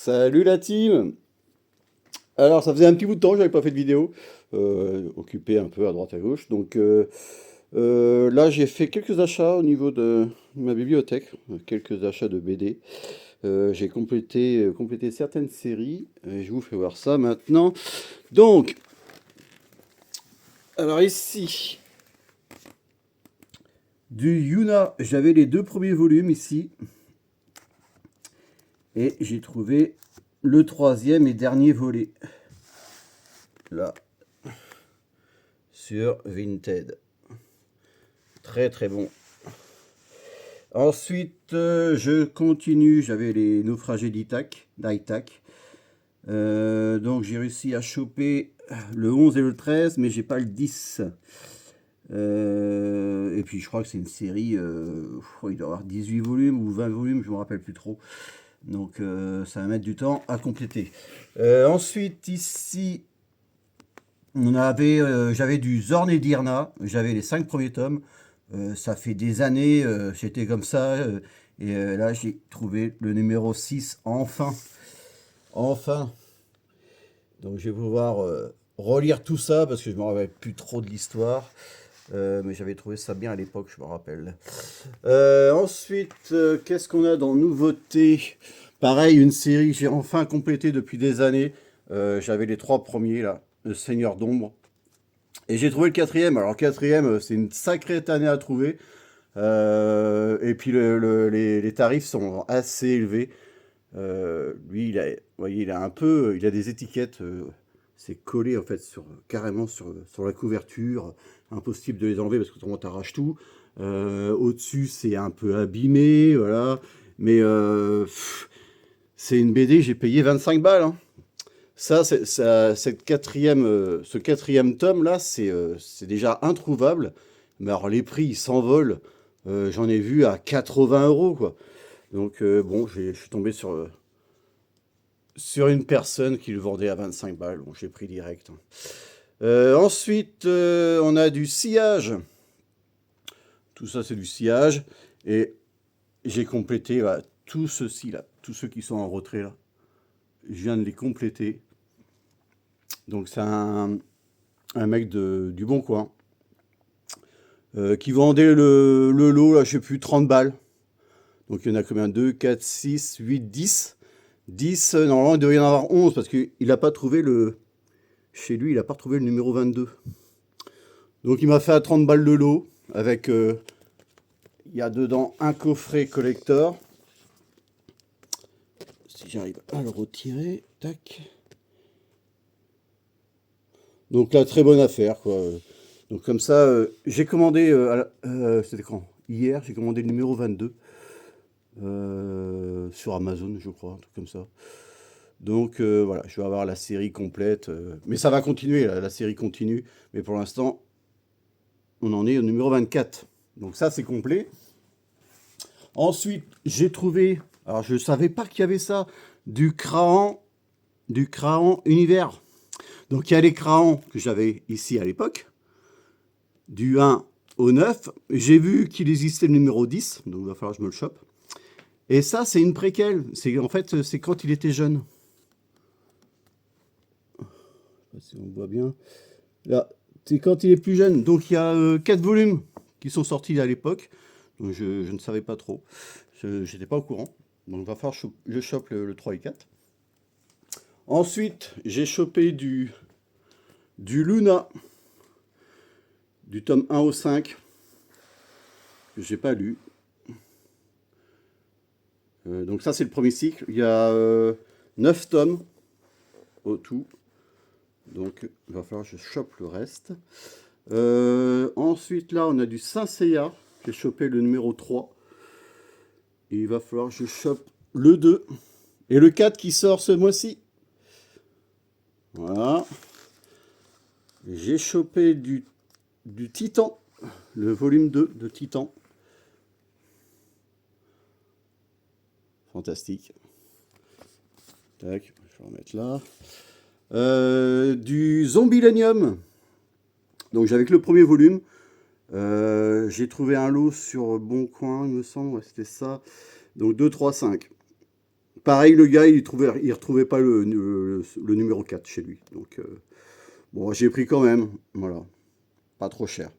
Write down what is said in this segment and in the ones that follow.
Salut la team! Alors ça faisait un petit bout de temps que j'avais pas fait de vidéo, occupé un peu à droite à gauche. Donc là j'ai fait quelques achats au niveau de ma bibliothèque, quelques achats de BD. J'ai complété certaines séries et je vous fais voir ça maintenant. Donc, alors ici, du Yuna, j'avais les deux premiers volumes ici et j'ai trouvé le troisième et dernier volet. Là, sur Vinted. Très très bon. Ensuite, je continue. J'avais les naufragés d'Ithac. Donc j'ai réussi à choper le 11 et le 13, mais j'ai pas le 10. Et puis je crois que c'est une série, il doit y avoir 18 volumes ou 20 volumes, je me rappelle plus trop. Donc ça va mettre du temps à compléter. Ensuite ici, j'avais du Zorn et Dirna, j'avais les 5 premiers tomes. Ça fait des années, j'étais comme ça. Là, j'ai trouvé le numéro 6, enfin. Enfin. Donc, je vais pouvoir relire tout ça parce que je me rappelle plus trop de l'histoire. Mais j'avais trouvé ça bien à l'époque, je me rappelle. Ensuite, qu'est-ce qu'on a dans nouveauté? Pareil, une série que j'ai enfin complétée depuis des années. J'avais les 3 premiers, là. Le Seigneur d'Ombre. Et j'ai trouvé le quatrième. Alors, le quatrième, c'est une sacrée année à trouver. Et puis les tarifs sont assez élevés. Lui, vous voyez, il a des étiquettes. C'est collé en fait carrément sur la couverture. Impossible de les enlever parce que autrement t'arraches tout. Au-dessus, c'est un peu abîmé, voilà. Mais c'est une BD, j'ai payé 25 balles, hein. Ce quatrième tome là, c'est déjà introuvable. Mais alors les prix, ils s'envolent. J'en ai vu à 80 euros, quoi. Donc bon, je suis tombé sur une personne qui le vendait à 25 balles. Bon, j'ai pris direct, hein. Ensuite, on a du sillage. Tout ça, c'est du sillage. Et j'ai complété tout ceci là, tous ceux qui sont en retrait là. Je viens de les compléter. Donc c'est un mec du Bon Coin qui vendait le lot, là, je sais plus, 30 balles. Donc il y en a combien? 2, 4, 6, 8, 10. 10, normalement il devrait y en avoir 11 parce qu'il n'a pas trouvé chez lui, il n'a pas retrouvé le numéro 22. Donc il m'a fait à 30 balles de lot avec, il y a dedans un coffret collector. Si j'arrive à le retirer, tac. Donc là, très bonne affaire, quoi. Donc comme ça, j'ai commandé, c'était quand? Hier, j'ai commandé le numéro 22 sur Amazon, je crois, un truc comme ça. Donc voilà, je vais avoir la série complète. Mais ça va continuer, la série continue. Mais pour l'instant, on en est au numéro 24. Donc ça, c'est complet. Ensuite, j'ai trouvé, alors je ne savais pas qu'il y avait ça, du crayon univers. Donc il y a les crayons que j'avais ici à l'époque, du 1 au 9. J'ai vu qu'il existait le numéro 10, donc il va falloir que je me le chope. Et ça, c'est une préquelle. En fait, c'est quand il était jeune. Je sais pas si on voit bien. Là, c'est quand il est plus jeune. Donc il y a 4 volumes qui sont sortis à l'époque. Donc je ne savais pas trop. Je n'étais pas au courant. Donc il va falloir que je chope le 3 et 4. Ensuite, j'ai chopé du Luna, du tome 1 au 5, que j'ai pas lu. Donc ça, c'est le premier cycle. Il y a 9 tomes au tout. Donc il va falloir que je chope le reste. Ensuite, là, on a du Saint Seiya. J'ai chopé le numéro 3. Et il va falloir que je chope le 2. Et le 4 qui sort ce mois-ci. Voilà. J'ai chopé du Titan. Le volume 2 de Titan. Fantastique. Tac, je vais remettre là. Du Zombilenium. Donc j'avais que le premier volume. J'ai trouvé un lot sur Bon Coin, il me semble. Ouais, c'était ça. Donc 2, 3, 5. Pareil, le gars, il retrouvait pas le numéro 4 chez lui. Donc, bon, j'ai pris quand même. Voilà. Pas trop cher.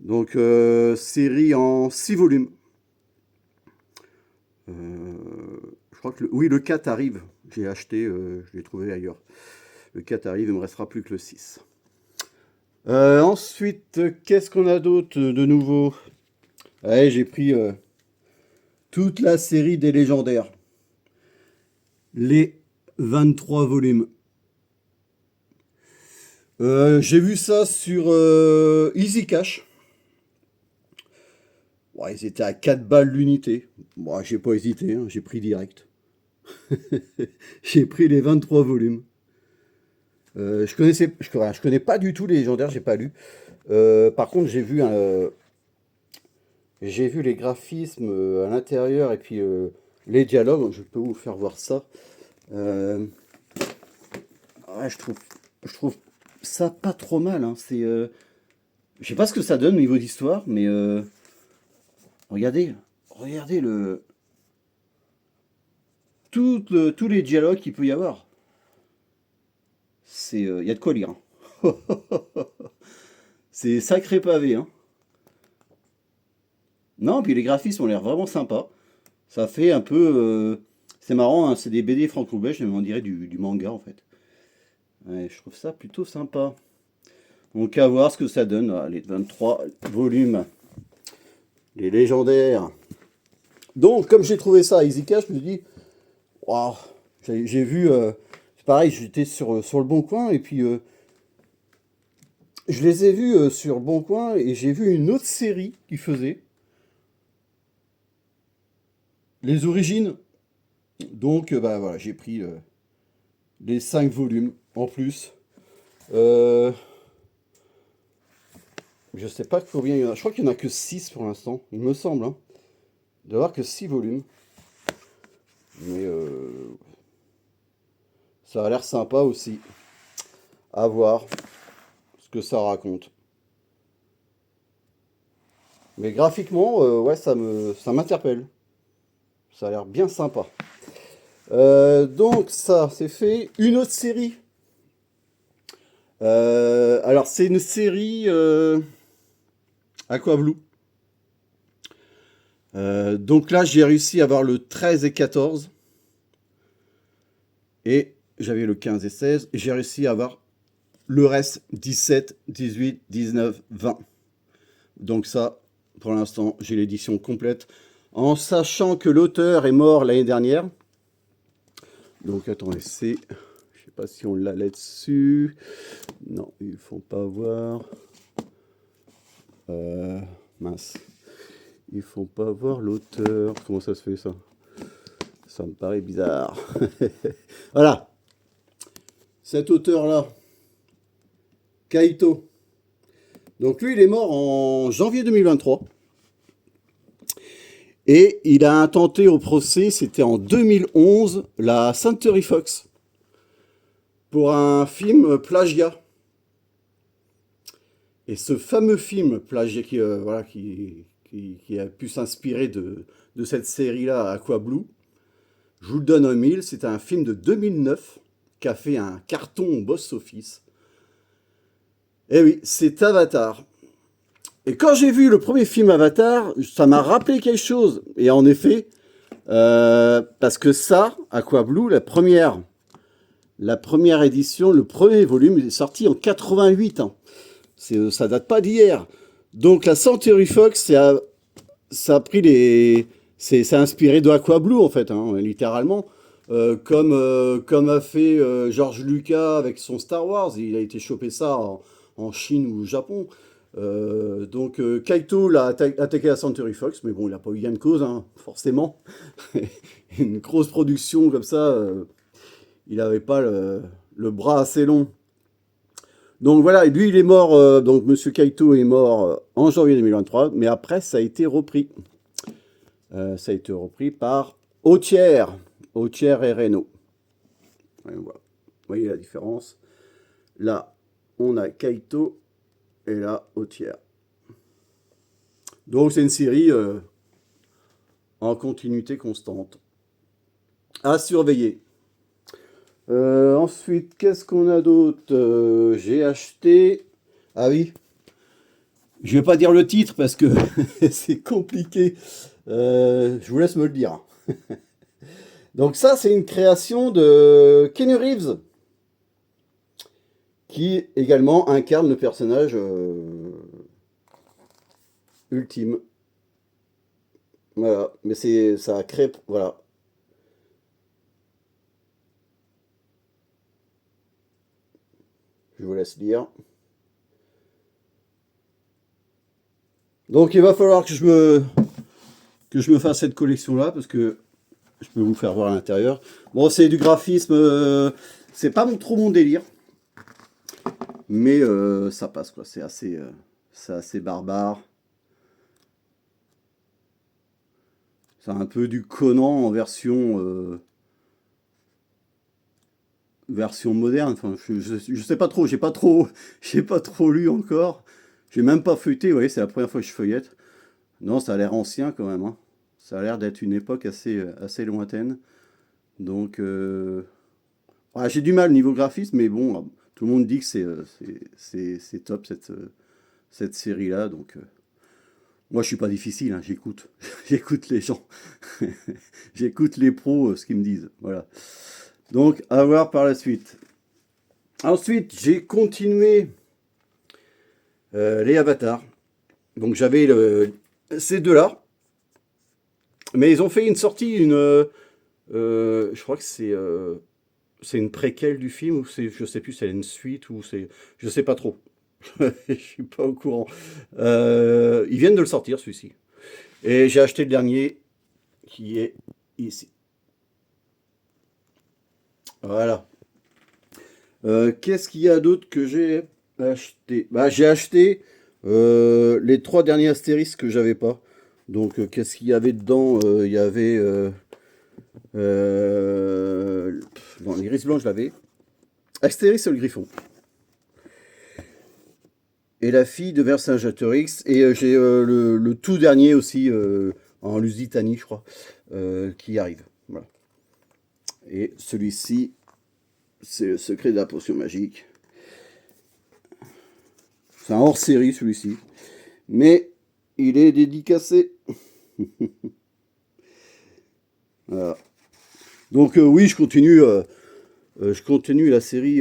Donc, série en 6 volumes. Je crois que oui, le 4 arrive. J'ai acheté, je l'ai trouvé ailleurs. Le 4 arrive, il me restera plus que le 6. Ensuite, qu'est-ce qu'on a d'autre de nouveau? Ouais, j'ai pris toute la série des légendaires. Les 23 volumes. J'ai vu ça sur Easy Cash. Ouais, ils étaient à 4 balles l'unité. Bon, j'ai pas hésité, hein, j'ai pris direct. J'ai pris les 23 volumes. Je connais pas du tout les légendaires, j'ai pas lu. Par contre, j'ai vu les graphismes à l'intérieur et puis les dialogues. Je peux vous faire voir ça. Euh, ouais, je trouve ça pas trop mal, hein. Je sais pas ce que ça donne au niveau d'histoire, mais regardez, regardez tous les dialogues qu'il peut y avoir. Y a de quoi lire, hein. C'est sacré pavé, hein. Non, puis les graphismes ont l'air vraiment sympas. Ça fait un peu, c'est marrant, hein, c'est des BD franco-belges, mais on dirait du manga en fait. Ouais, je trouve ça plutôt sympa. Donc à voir ce que ça donne, là, les 23 volumes, les légendaires. Donc comme j'ai trouvé ça à EasyCash, je me dis, waouh, j'ai vu, c'est pareil, j'étais sur le Bon Coin et puis je les ai vus sur le Bon Coin et j'ai vu une autre série qui faisait les origines. Donc bah voilà, j'ai pris les 5 volumes en plus. Euh, je sais pas combien il y en a. Je crois qu'il n'y en a que 6 pour l'instant, il me semble, hein. Il doit y avoir que 6 volumes. Mais ça a l'air sympa aussi. À voir ce que ça raconte. Mais graphiquement, ouais, ça m'interpelle. Ça a l'air bien sympa. Donc ça, c'est fait. Une autre série. Alors c'est une série Aquablue. Donc là, j'ai réussi à avoir le 13 et 14. Et j'avais le 15 et 16. Et j'ai réussi à avoir le reste 17, 18, 19, 20. Donc ça, pour l'instant, j'ai l'édition complète. En sachant que l'auteur est mort l'année dernière. Donc attendez, je sais pas si on l'a là-dessus. Non, ils ne font pas voir. Mince. Ils font pas voir l'auteur. Comment ça se fait ça? Ça me paraît bizarre. Voilà. Cet auteur-là, Kaito. Donc lui, il est mort en janvier 2023. Et il a intenté au procès, c'était en 2011, la Century Fox. Pour un film plagiat. Et ce fameux film plagiat voilà, qui a pu s'inspirer de cette série-là, Aquablue, je vous le donne en mille, c'est un film de 2009 qui a fait un carton au box-office. Et oui, c'est Avatar. Et quand j'ai vu le premier film Avatar, ça m'a rappelé quelque chose. Et en effet, parce que ça, Aquablue, la première édition, le premier volume, il est sorti en 88. Hein. Ça date pas d'hier. Donc la Century Fox, ça a pris c'est inspiré de Aquablue en fait, hein, littéralement. Comme a fait George Lucas avec son Star Wars. Il a été chopé ça en Chine ou au Japon. Donc Kaito l'a attaqué la Century Fox, mais bon, il n'a pas eu gain de cause, hein, forcément. Une grosse production comme ça, il n'avait pas le bras assez long. Donc voilà, lui il est mort, donc Monsieur Kaito est mort en janvier 2023, mais après ça a été repris. Ça a été repris par Autière et Renault. Voilà. Vous voyez la différence. Là, on a Kaito et là, Autière. Donc c'est une série en continuité constante. À surveiller. Ensuite, qu'est-ce qu'on a d'autre? J'ai acheté. Ah oui, je vais pas dire le titre parce que c'est compliqué. Je vous laisse me le dire. Donc ça, c'est une création de Keanu Reeves, qui également incarne le personnage ultime. Voilà, mais c'est ça crée, voilà. Je vous laisse lire. Donc il va falloir que je me fasse cette collection-là parce que je peux vous faire voir à l'intérieur. Bon, c'est du graphisme, c'est pas trop mon délire, mais ça passe quoi. C'est assez barbare. C'est un peu du Conan en version moderne. Enfin, je sais pas trop, j'ai pas trop lu encore. J'ai même pas feuilleté. Vous voyez, c'est la première fois que je feuillette. Non, ça a l'air ancien quand même, hein. Ça a l'air d'être une époque assez lointaine. Donc, ouais, j'ai du mal niveau graphisme, mais bon, tout le monde dit que c'est top cette série-là. Donc, moi, je suis pas difficile, hein, j'écoute. J'écoute les gens. J'écoute les pros, ce qu'ils me disent. Voilà. Donc, à voir par la suite. Ensuite, j'ai continué les avatars. Donc, j'avais ces deux-là. Mais ils ont fait une sortie, je crois que c'est une préquelle du film, ou je sais plus, c'est une suite, ou c'est. Je sais pas trop. Je suis pas au courant. Ils viennent de le sortir, celui-ci. Et j'ai acheté le dernier, qui est ici. Voilà. Qu'est-ce qu'il y a d'autre que j'ai acheté? Bah, j'ai acheté les trois derniers Astérix que j'avais pas. Donc, qu'est-ce qu'il y avait dedans? Il y avait. Bon, l'iris blanc, je l'avais. Astérix et le Griffon. Et la fille de Vercingétorix. Et j'ai le tout dernier aussi, en Lusitanie, je crois, qui arrive. Voilà. Et celui-ci, c'est le secret de la potion magique. C'est un hors-série, celui-ci. Mais il est dédicacé. Voilà. Donc oui, je continue la série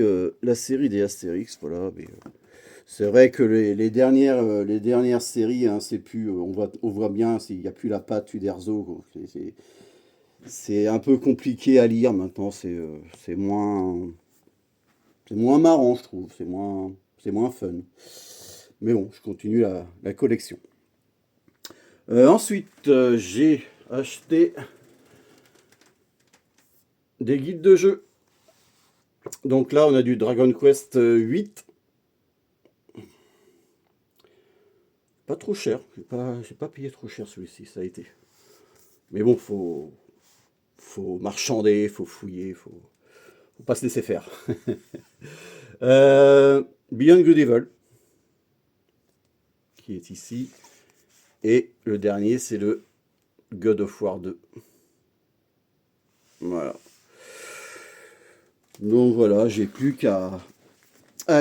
des Astérix, voilà. Mais, c'est vrai que les dernières séries, hein, c'est plus, on voit bien, il n'y a plus la patte Uderzo, quoi. C'est un peu compliqué à lire maintenant. C'est moins marrant, je trouve. C'est moins fun. Mais bon, je continue la collection. Ensuite, j'ai acheté des guides de jeu. Donc là, on a du Dragon Quest 8. Pas trop cher. J'ai pas payé trop cher celui-ci, ça a été. Mais bon, faut marchander, faut fouiller, faut pas se laisser faire. Beyond Good Evil, qui est ici. Et le dernier, c'est le God of War 2. Voilà. Donc voilà, j'ai plus qu'à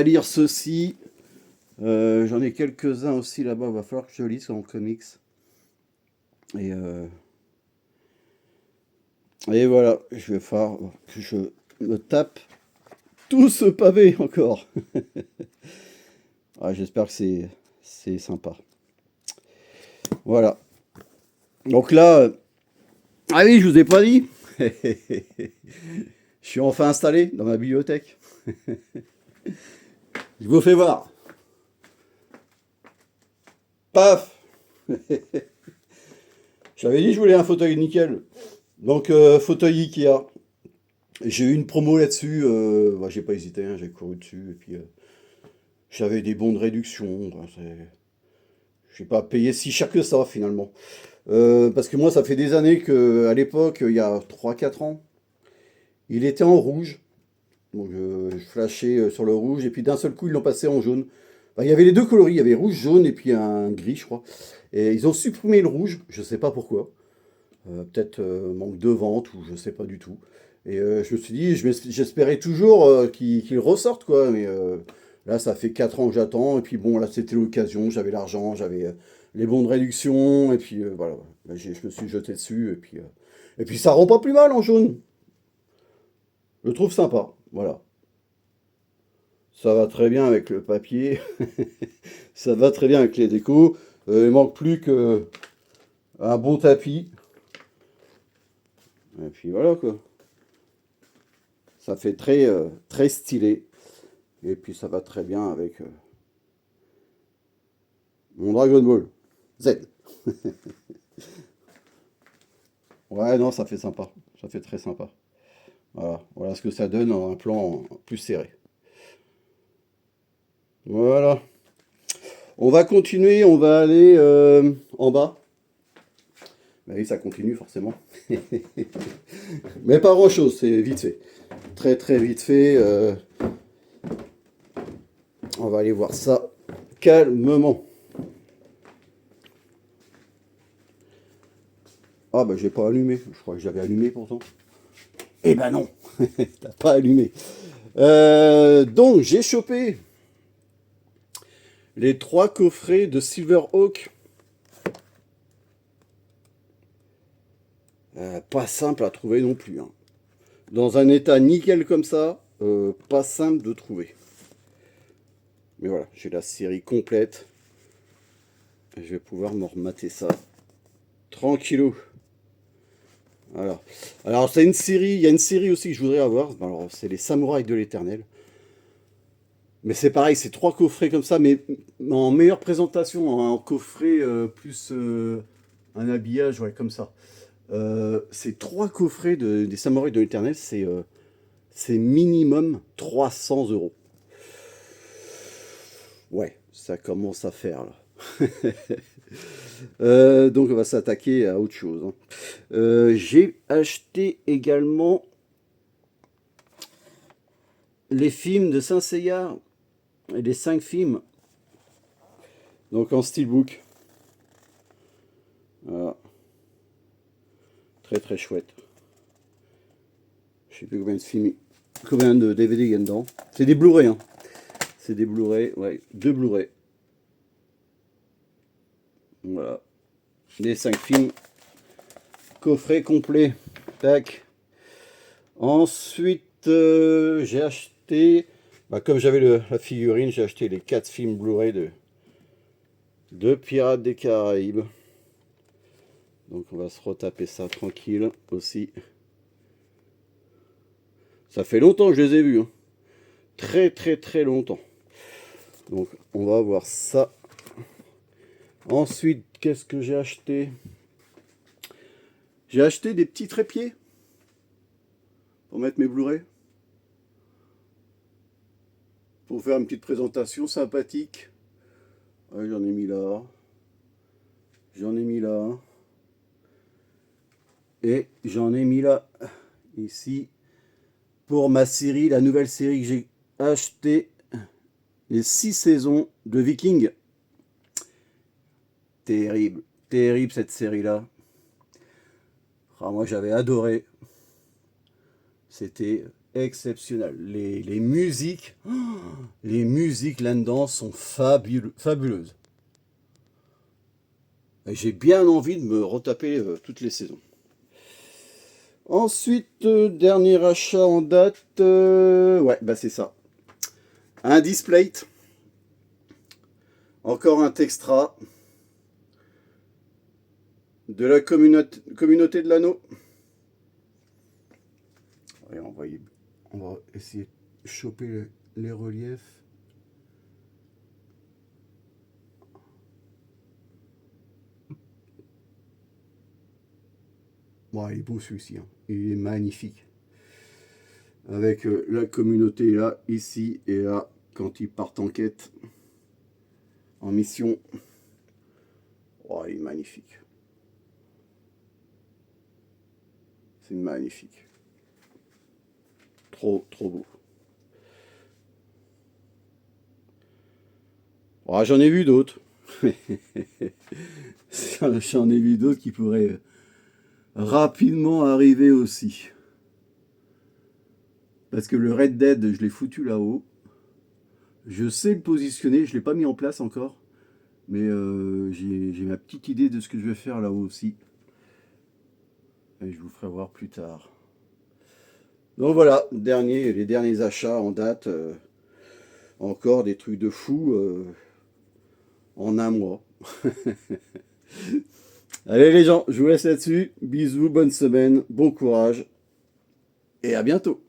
lire ceci. J'en ai quelques-uns aussi là-bas, il va falloir que je lise en comics. Et, et voilà, je vais faire que je me tape tout ce pavé encore. Ah, j'espère que c'est sympa. Voilà. Donc là, ah oui, je vous ai pas dit. Je suis enfin installé dans ma bibliothèque. Je vous fais voir. Paf. J'avais dit que je voulais un fauteuil nickel. Donc fauteuil Ikea. J'ai eu une promo là-dessus. Bah, j'ai pas hésité, hein, j'ai couru dessus. Et puis j'avais des bons de réduction. Bah, j'ai pas payé si cher que ça finalement. Parce que moi, ça fait des années que, à l'époque, il y a 3 4 ans, il était en rouge. Donc je flashais sur le rouge et puis d'un seul coup ils l'ont passé en jaune. Enfin, il y avait les deux coloris, il y avait rouge, jaune et puis un gris je crois. Et ils ont supprimé le rouge, je sais pas pourquoi. Peut-être manque de vente ou je sais pas du tout. Et je me suis dit, j'espérais toujours qu'il ressorte, quoi. Mais là, ça fait 4 ans que j'attends. Et puis bon, là, c'était l'occasion. J'avais l'argent, j'avais les bons de réduction. Et puis voilà, bah, je me suis jeté dessus. Et puis ça rend pas plus mal en jaune. Je le trouve sympa. Voilà. Ça va très bien avec le papier. Ça va très bien avec les décos. Il manque plus que un bon tapis. Et puis voilà, quoi. Ça fait très stylé. Et puis ça va très bien avec mon Dragon Ball Z. Ouais, non, ça fait sympa. Ça fait très sympa. Voilà, voilà ce que ça donne en un plan plus serré. Voilà. On va continuer, on va aller en bas. Bah oui, ça continue forcément. Mais pas grand-chose, c'est vite fait. Très vite fait. On va aller voir ça calmement. Ah bah j'ai pas allumé. Je crois que j'avais allumé pourtant. Eh ben non, t'as pas allumé. Donc j'ai chopé les 3 coffrets de Silverhawk. Pas simple à trouver non plus, hein. Dans un état nickel comme ça, pas simple de trouver. Mais voilà, j'ai la série complète. Je vais pouvoir me remater ça tranquillou. Voilà. Alors c'est une série, il y a une série aussi que je voudrais avoir. Alors c'est les Samouraïs de l'Éternel. Mais c'est pareil, c'est 3 coffrets comme ça, mais en meilleure présentation, hein, en coffret plus un habillage, ouais, comme ça. Ces 3 coffrets des Samouraïs de l'Éternel, c'est minimum 300 euros. Ouais, ça commence à faire là. Donc on va s'attaquer à autre chose, hein. J'ai acheté également les films de Saint Seiya, les 5 films, donc en steelbook. Voilà. Très chouette. Je sais plus combien de films, combien de DVD il y a dedans. C'est des Blu-ray, hein. C'est des Blu-ray, ouais, 2 Blu-ray. Voilà. Les 5 films, coffret complet. Tac. Ensuite, j'ai acheté, bah, comme j'avais la figurine, j'ai acheté les 4 films Blu-ray de Pirates des Caraïbes. Donc on va se retaper ça tranquille aussi. Ça fait longtemps que je les ai vus, hein. Très longtemps. Donc on va voir ça. Ensuite, qu'est-ce que j'ai acheté? J'ai acheté des petits trépieds pour mettre mes Blu-ray. Pour faire une petite présentation sympathique. Ouais, j'en ai mis là. J'en ai mis là. Et j'en ai mis là. Ici. Pour ma série, la nouvelle série que j'ai achetée. Les 6 saisons de Vikings. Terrible. Terrible cette série-là. Ah, moi j'avais adoré. C'était exceptionnel. Les musiques là-dedans sont fabuleuses. Et j'ai bien envie de me retaper toutes les saisons. Ensuite, dernier achat en date, ouais, bah c'est ça. Un display, encore un Textra de la communauté de l'anneau. Ouais, on va essayer de choper les reliefs. Bon, il est beau celui-ci, hein. Il est magnifique. Avec la communauté là, ici et là, quand ils partent en quête, en mission. Oh, il est magnifique. C'est magnifique. Trop beau. Oh, j'en ai vu d'autres. J'en ai vu d'autres qui pourraient rapidement arriver aussi. Parce que le Red Dead, je l'ai foutu là-haut. Je sais le positionner, je ne l'ai pas mis en place encore. Mais j'ai ma petite idée de ce que je vais faire là-haut aussi. Et je vous ferai voir plus tard. Donc voilà, les derniers achats en date. Encore des trucs de fou en un mois. Allez les gens, je vous laisse là-dessus. Bisous, bonne semaine, bon courage et à bientôt.